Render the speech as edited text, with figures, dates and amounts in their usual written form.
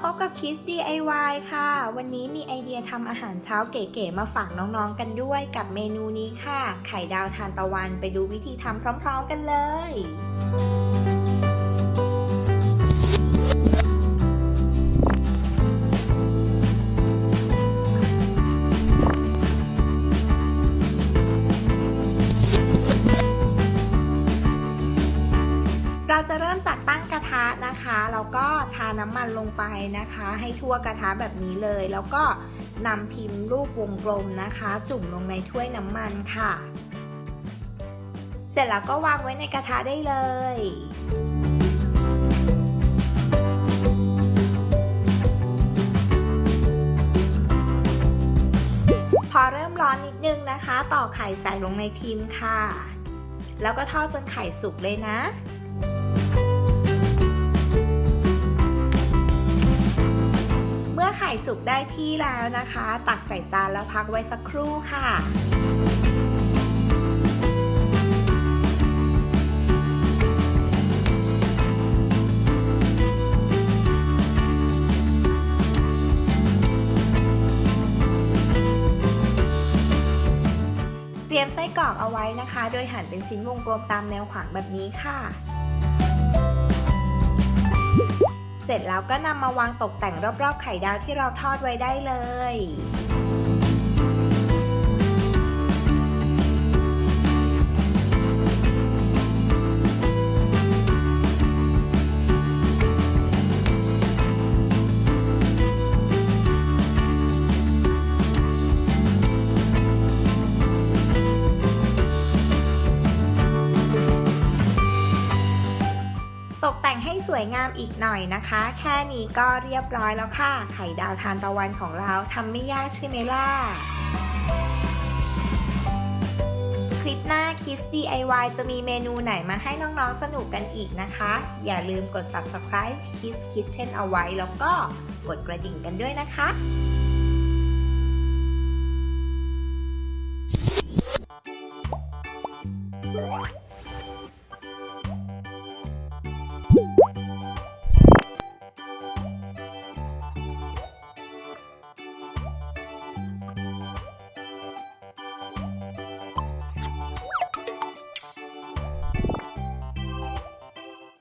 พบกับคิส DIY ค่ะวันนี้มีไอเดียทำอาหารเช้าเก๋ๆมาฝากน้องๆกันด้วยกับเมนูนี้ค่ะไข่ดาวทานตะวันไปดูวิธีทำพร้อมๆกันเลยเราจะเริ่มจากตั้งกระทะนะคะแล้วก็ทาน้ำมันลงไปนะคะให้ทั่วกระทะแบบนี้เลยแล้วก็นำพิมพ์รูปวงกลมนะคะจุ่มลงในถ้วยน้ำมันค่ะเสร็จแล้วก็วางไว้ในกระทะได้เลยพอเริ่มร้อนนิดนึงนะคะต่อไข่ใส่ลงในพิมพ์ค่ะแล้วก็ทอดจนไข่สุกเลยนะเมื่อไข่สุกได้ที่แล้วนะคะตักใส่จานแล้วพักไว้สักครู่ค่ะเตรียมไส้กรอกเอาไว้นะคะโดยหั่นเป็นชิ้นวงกลมตามแนวขวางแบบนี้ค่ะเสร็จแล้วก็นำมาวางตกแต่งรอบๆไข่ดาวที่เราทอดไว้ได้เลยตกแต่งให้สวยงามอีกหน่อยนะคะแค่นี้ก็เรียบร้อยแล้วค่ะไข่ดาวทานตะวันของเราทำไม่ยากใช่ไหมล่ะคลิปหน้า Kids DIY จะมีเมนูไหนมาให้น้องๆสนุกกันอีกนะคะอย่าลืมกด Subscribe Kids Kitchen เอาไว้แล้วก็กดกระดิ่งกันด้วยนะคะ